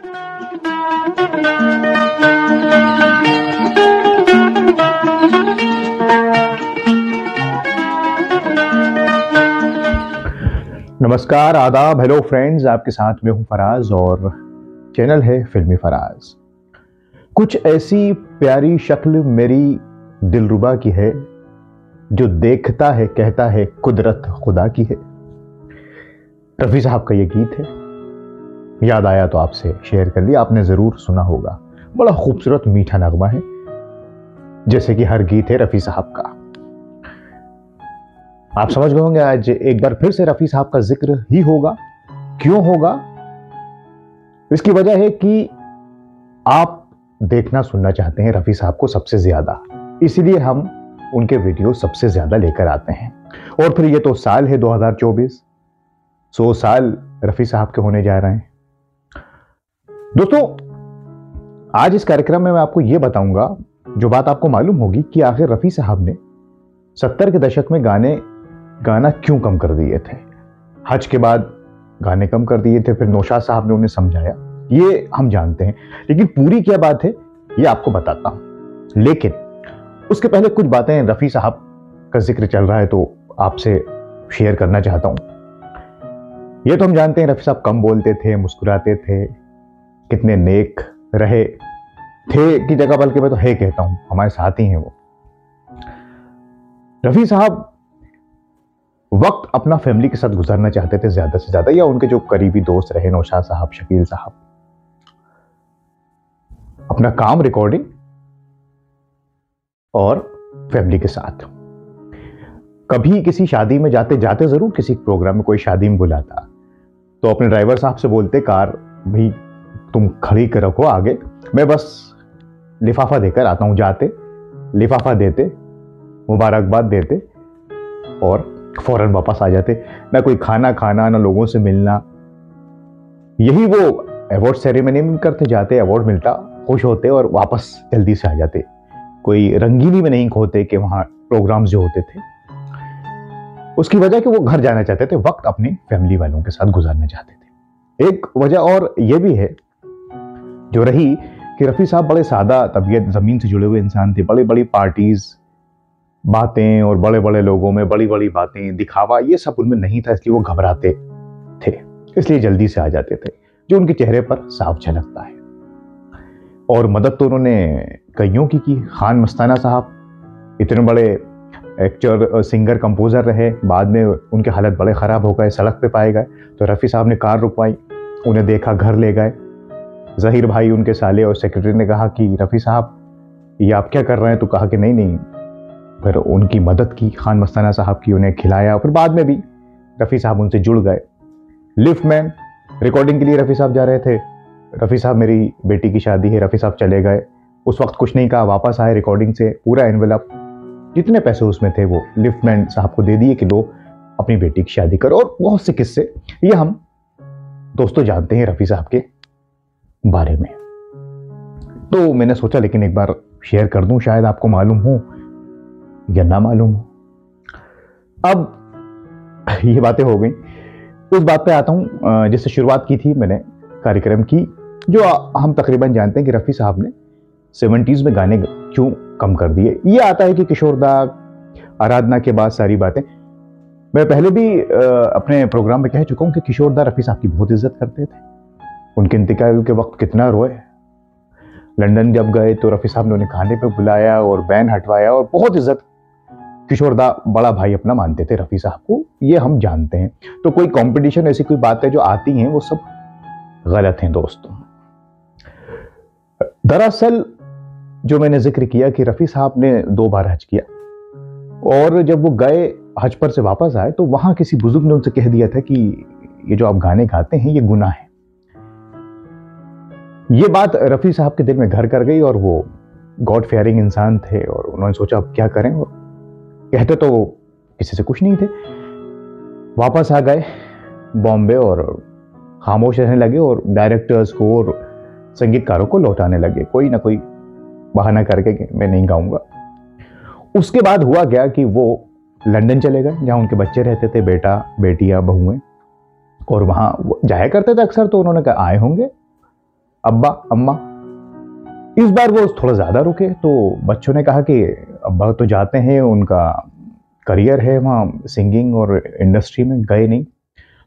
नमस्कार, आदाब, hello friends. आपके साथ में हूं फराज और चैनल है फिल्मी फराज। कुछ ऐसी प्यारी शक्ल मेरी दिलरुबा की है, जो देखता है कहता है कुदरत खुदा की है। रफी साहब का ये गीत है, याद आया तो आपसे शेयर कर लिया। आपने जरूर सुना होगा, बड़ा खूबसूरत मीठा नगमा है, जैसे कि हर गीत है रफी साहब का। आप समझ गए होंगे आज एक बार फिर से रफी साहब का जिक्र ही होगा। क्यों होगा? इसकी वजह है कि आप देखना सुनना चाहते हैं रफी साहब को सबसे ज्यादा, इसीलिए हम उनके वीडियो सबसे ज्यादा लेकर आते हैं। और फिर ये तो साल है 2024, 100 साल रफी साहब के होने जा रहे हैं। दोस्तों, आज इस कार्यक्रम में मैं आपको यह बताऊंगा, जो बात आपको मालूम होगी, कि आखिर रफी साहब ने 70 के दशक में गाना क्यों कम कर दिए थे। हज के बाद गाने कम कर दिए थे, फिर नौशाद साहब ने उन्हें समझाया, ये हम जानते हैं। लेकिन पूरी क्या बात है ये आपको बताता हूं। लेकिन उसके पहले कुछ बातें, रफी साहब का जिक्र चल रहा है तो आपसे शेयर करना चाहता हूं। ये तो हम जानते हैं रफी साहब कम बोलते थे, मुस्कुराते थे, कितने नेक रहे थे की जगह, बल्कि मैं तो है कहता हूं, हमारे साथ ही हैं वो। रफी साहब वक्त अपना फैमिली के साथ गुजारना चाहते थे ज्यादा से ज्यादा, या उनके जो करीबी दोस्त रहे, नौशाद साहब, शकील साहब, अपना काम, रिकॉर्डिंग और फैमिली के साथ। कभी किसी शादी में जाते जाते, जरूर किसी प्रोग्राम में कोई शादी में बुलाता, तो अपने ड्राइवर साहब से बोलते, कार भाई तुम खड़ी कर रखो आगे, मैं बस लिफाफा देकर आता हूं। जाते लिफाफा देते, मुबारकबाद देते और फौरन वापस आ जाते। ना कोई खाना खाना, ना लोगों से मिलना। यही वो अवार्ड सेरेमनी में करते, जाते अवार्ड मिलता, खुश होते और वापस जल्दी से आ जाते। कोई रंगीनी में नहीं खोते कि वहां प्रोग्राम्स जो होते थे, उसकी वजह कि वो घर जाना चाहते थे, वक्त अपनी फैमिली वालों के साथ गुजारना चाहते थे। एक वजह और ये भी है जो रही कि रफी साहब बड़े सादा तबीयत, जमीन से जुड़े हुए इंसान थे। बड़ी बड़ी पार्टीज, बातें और बड़े बड़े लोगों में बड़ी बड़ी बातें, दिखावा, ये सब उनमें नहीं था, इसलिए वो घबराते थे, इसलिए जल्दी से आ जाते थे, जो उनके चेहरे पर साफ झलकता है। और मदद तो उन्होंने कईयों की। खान मस्ताना साहब इतने बड़े एक्टर, सिंगर, कंपोजर रहे, बाद में उनके हालत बड़े खराब हो गए, सड़क पे पाए गए, तो रफी साहब ने कार रुकवाई, उन्हें देखा, घर ले गए। जहीर भाई उनके साले और सेक्रेटरी ने कहा कि रफी साहब ये आप क्या कर रहे हैं, तो कहा कि नहीं नहीं। फिर उनकी मदद की खान मस्ताना साहब की, उन्हें खिलाया। फिर बाद में भी रफी साहब उनसे जुड़ गए। लिफ्टमैन, रिकॉर्डिंग के लिए रफी साहब जा रहे थे, रफी साहब मेरी बेटी की शादी है, रफी साहब चले गए। उस वक्त कुछ नहीं कहा, वापस आए, रिकॉर्डिंग से पूरा एनवेलप, जितने पैसे उसमें थे वो लिफ्टमैन साहब को दे दिए कि लो अपनी बेटी की शादी करो। और बहुत से किस्से ये हम दोस्तों जानते हैं रफी साहब के बारे में। तो मैंने सोचा लेकिन एक बार शेयर कर दूं, शायद आपको मालूम हो या ना मालूम हो। अब ये बातें हो गई, उस बात पे आता हूं जिससे शुरुआत की थी मैंने कार्यक्रम की, जो हम तकरीबन जानते हैं कि रफी साहब ने 70s में गाने क्यों कम कर दिए। ये आता है कि किशोरदा, आराधना के बाद सारी बातें। मैं पहले भी अपने प्रोग्राम में कह चुका हूं कि किशोरदा रफी साहब की बहुत इज्जत करते थे। उनके इंतकाल के वक्त कितना रोए। लंदन जब गए तो रफी साहब ने उन्हें खाने पे बुलाया और बैन हटवाया, और बहुत इज्जत किशोरदा बड़ा भाई अपना मानते थे रफी साहब को, ये हम जानते हैं। तो कोई कंपटीशन, ऐसी कोई बातें जो आती हैं, वो सब गलत हैं दोस्तों। दरअसल जो मैंने जिक्र किया कि रफी साहब ने 2 बार हज किया, और जब वो गए हज पर से वापस आए, तो वहां किसी बुजुर्ग ने उनसे कह दिया था कि ये जो आप गाने गाते हैं ये गुनाह है। ये बात रफी साहब के दिल में घर कर गई, और वो गॉड फेयरिंग इंसान थे, और उन्होंने सोचा अब क्या करें। और कहते तो वो किसी से कुछ नहीं थे। वापस आ गए बॉम्बे और खामोश रहने लगे, और डायरेक्टर्स को और संगीतकारों को लौटाने लगे, कोई ना कोई बहाना करके कि मैं नहीं गाऊंगा। उसके बाद हुआ क्या कि वो लंदन चले गए, जहां उनके बच्चे रहते थे, बेटा, बेटियां, बहुएं, और वहां वो जाया करते थे अक्सर। तो उन्होंने कहा आए होंगे, अब्बा अम्मा। इस बार वो थोड़ा ज़्यादा रुके तो बच्चों ने कहा कि अब्बा तो जाते हैं, उनका करियर है वहाँ सिंगिंग और इंडस्ट्री में, गए नहीं।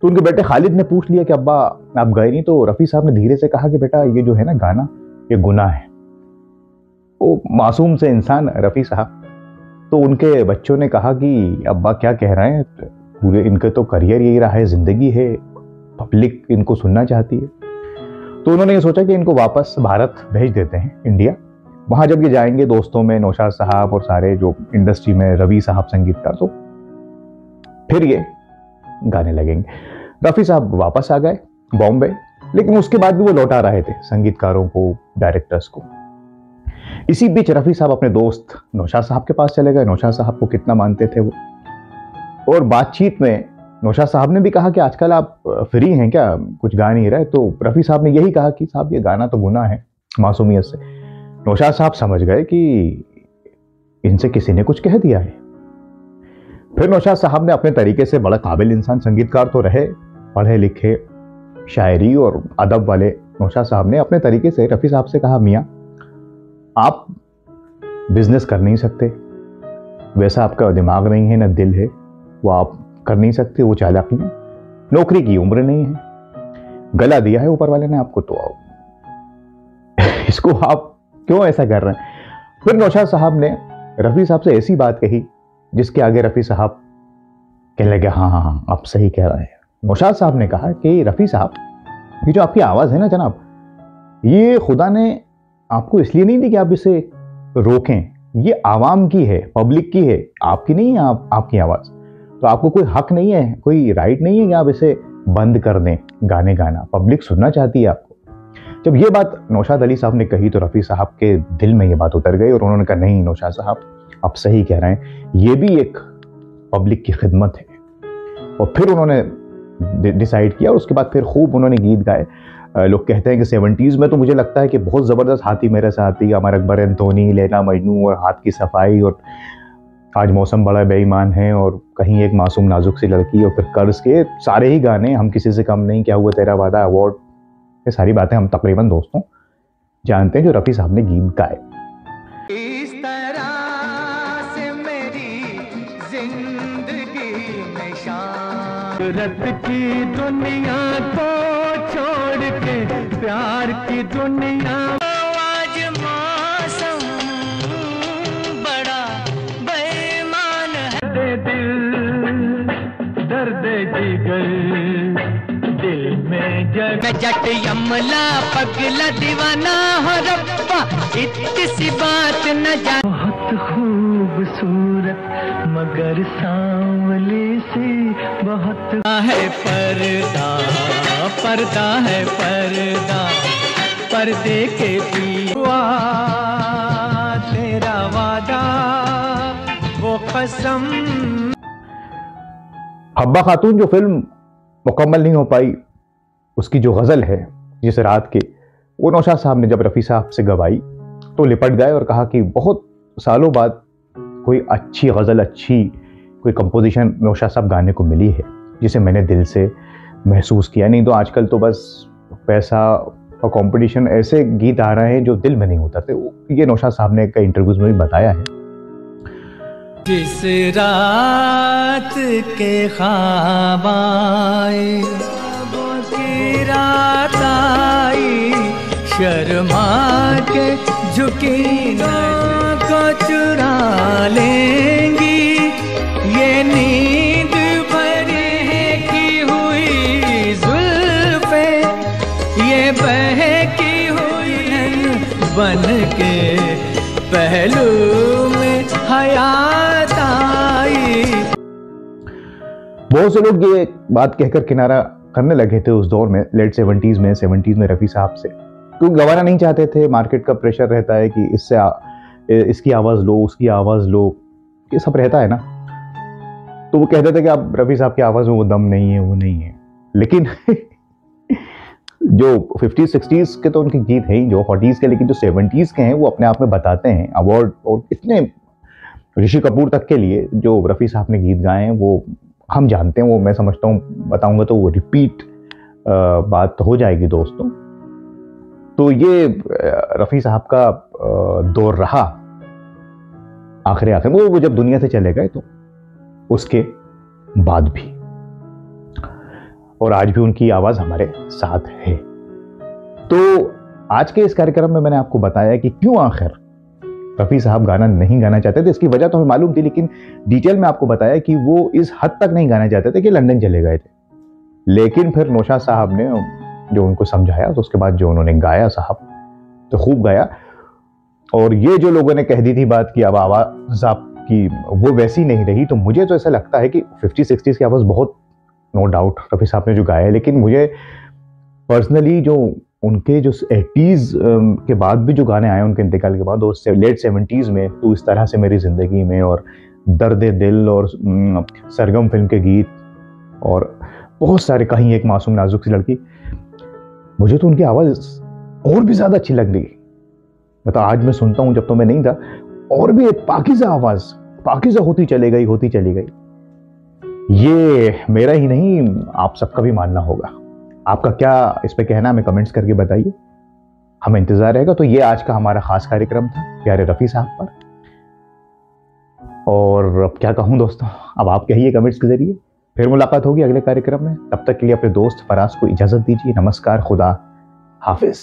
तो उनके बेटे खालिद ने पूछ लिया कि अब्बा आप गए नहीं? तो रफ़ी साहब ने धीरे से कहा कि बेटा ये जो है ना गाना, ये गुनाह है। वो मासूम से इंसान रफ़ी साहब। तो उनके बच्चों ने कहा कि अब्बा क्या कह रहे हैं, पूरे इनके तो करियर यही रहा है, ज़िंदगी है, पब्लिक इनको सुनना चाहती है। तो उन्होंने ये सोचा कि इनको वापस भारत भेज देते हैं, इंडिया। वहाँ जब ये जाएंगे दोस्तों में नौशाद साहब और सारे जो इंडस्ट्री में रवि साहब संगीतकार, तो फिर ये गाने लगेंगे। रफ़ी साहब वापस आ गए बॉम्बे, लेकिन उसके बाद भी वो लौटा रहे थे संगीतकारों को, डायरेक्टर्स को। इसी बीच रफ़ी साहब अपने दोस्त नौशाद साहब के पास चले गए। नौशाद साहब को कितना मानते थे वो, और बातचीत में नौशाद साहब ने भी कहा कि आजकल आप फ्री हैं क्या, कुछ गा नहीं रहे? तो रफ़ी साहब ने यही कहा कि साहब ये गाना तो गुनाह है, मासूमियत से। नौशाद साहब समझ गए कि इनसे किसी ने कुछ कह दिया है। फिर नौशाद साहब ने अपने तरीके से, बड़ा काबिल इंसान, संगीतकार तो रहे, पढ़े लिखे, शायरी और अदब वाले नौशाद साहब ने अपने तरीके से रफ़ी साहब से कहा, मियाँ आप बिजनेस कर नहीं सकते, वैसा आपका दिमाग नहीं है, ना दिल है, वो आप कर नहीं सकते, वो चालाकी है, नौकरी की उम्र नहीं है, गला दिया है ऊपर वाले ने आपको, तो इसको आप क्यों ऐसा कर रहे हैं? फिर नौशाद साहब ने रफ़ी साहब से ऐसी बात कही जिसके आगे रफ़ी साहब कहने लगे, हाँ हाँ हाँ आप सही कह रहे हैं। नौशाद साहब ने कहा कि रफ़ी साहब, ये जो आपकी आवाज़ है ना जनाब, ये खुदा ने आपको इसलिए नहीं दी कि आप इसे रोकें, ये आवाम की है, पब्लिक की है, आपकी नहीं है। आपकी आवाज़, तो आपको कोई हक नहीं है, कोई राइट नहीं है कि आप इसे बंद कर दें गाने गाना, पब्लिक सुनना चाहती है आपको। जब ये बात नौशाद अली साहब ने कही तो रफ़ी साहब के दिल में ये बात उतर गई और उन्होंने कहा, नहीं नौशाद साहब आप सही कह रहे हैं, ये भी एक पब्लिक की खिदमत है। और फिर उन्होंने डिसाइड किया और उसके बाद फिर खूब उन्होंने गीत गाए। लोग कहते हैं कि 70s में तो मुझे लगता है कि बहुत ज़बरदस्त हाथी मेरे साथी, अमर अकबर एंथोनी, लैला मजनू और हाथ की सफाई, और आज मौसम बड़ा बेईमान है, और कहीं एक मासूम नाजुक सी लड़की, और फिर कर्ज के, सारे ही गाने, हम किसी से कम नहीं, क्या हुआ तेरा वादा, अवार्ड, ये सारी बातें हम तकरीबन दोस्तों जानते हैं जो रफ़ी साहब ने गीत गाए। इस तरह से मेरी जिंदगी में शान की दुनिया को छोड़ के प्यार की दुनिया, आज मौसम बड़ा बेईमान है, दिल दर्द जिगर दिल में जट यमला पगला दीवाना हो रब्बा, इतनी सी बात न जा, बहुत खूबसूरत मगर सांवली सी, बहुत है पर्दा, पर्दा है पर्दा, पर्दे के पीछे तेरा वादा वो कसम। हब्बा खातून जो फिल्म मुकम्मल नहीं हो पाई, उसकी जो गज़ल है जिस रात की, वो नौशाद साहब ने जब रफ़ी साहब से गवाई तो लिपट गए और कहा कि बहुत सालों बाद कोई अच्छी गज़ल, अच्छी कोई कंपोजिशन नौशाद साहब गाने को मिली है जिसे मैंने दिल से महसूस किया। नहीं तो आजकल तो बस पैसा और कंपटीशन, ऐसे गीत आ रहे हैं जो दिल में नहीं उतरते। ये नौशाद साहब ने कई इंटरव्यूज में भी बताया है। जिस रात के ख्वाब आए की रात आई, शर्मा के झुकी को चुरा लेंगी, ये नींद भरे की हुई जुल्फे, ये बहकी हुई बन के पहलू में हयात आई। बहुत से लोग ये बात कहकर किनारा करने लगे थे उस दौर में, लेट 70s में, 70s में रफ़ी साहब से, क्योंकि गवाना नहीं चाहते थे। मार्केट का प्रेशर रहता है कि इसकी आवाज़ लो, उसकी आवाज़ लो, ये सब रहता है ना। तो वो कहते थे कि आप रफ़ी साहब की आवाज़ में वो दम नहीं है, वो नहीं है। लेकिन जो 50s 60s के तो उनके गीत हैं ही, जो 40s के, लेकिन जो 70s के हैं वो अपने आप में बताते हैं। अवार्ड और इतने, ऋषि कपूर तक के लिए जो रफ़ी साहब ने गीत गाए हैं वो हम जानते हैं। वो मैं समझता हूँ, बताऊंगा तो वो रिपीट बात हो जाएगी दोस्तों। तो ये रफ़ी साहब का दौर रहा आखिर में, वो जब दुनिया से चले गए तो उसके बाद भी, और आज भी उनकी आवाज हमारे साथ है। तो आज के इस कार्यक्रम में मैंने आपको बताया कि क्यों आखिर रफ़ी साहब गाना नहीं गाना चाहते थे। इसकी वजह तो हमें मालूम थी, लेकिन डिटेल में आपको बताया कि वो इस हद तक नहीं गाना चाहते थे कि लंदन चले गए थे। लेकिन फिर नौशाद साहब ने जो उनको समझाया, तो उसके बाद जो उन्होंने गाया साहब, तो खूब गाया। और ये जो लोगों ने कह दी थी बात कि अब आवाज आपकी वो वैसी नहीं रही, तो मुझे तो ऐसा लगता है कि 50-60s की आवाज बहुत, नो डाउट रफ़ी साहब ने जो गाया है, लेकिन मुझे पर्सनली जो उनके जो 80s के बाद भी जो गाने आए उनके इंतकाल के बाद, और लेट 70s में तो इस तरह से मेरी ज़िंदगी में, और दर्द दिल, और सरगम फिल्म के गीत, और बहुत सारे, कहीं एक मासूम नाजुक सी लड़की, मुझे तो उनकी आवाज़ और भी ज़्यादा अच्छी लग रही। मतलब आज मैं सुनता हूँ, जब तो मैं नहीं था, और भी एक पाकीज़ा आवाज़, पाकीज़ा होती चली गई। ये मेरा ही नहीं, आप सबका भी मानना होगा। आपका क्या इस पे कहना, हमें कमेंट्स करके बताइए, हमें इंतजार रहेगा। तो ये आज का हमारा खास कार्यक्रम था प्यारे रफ़ी साहब पर, और अब क्या कहूँ दोस्तों, अब आप कहिए कमेंट्स के जरिए। फिर मुलाकात होगी अगले कार्यक्रम में, तब तक के लिए अपने दोस्त फराज को इजाजत दीजिए। नमस्कार, खुदा हाफिज।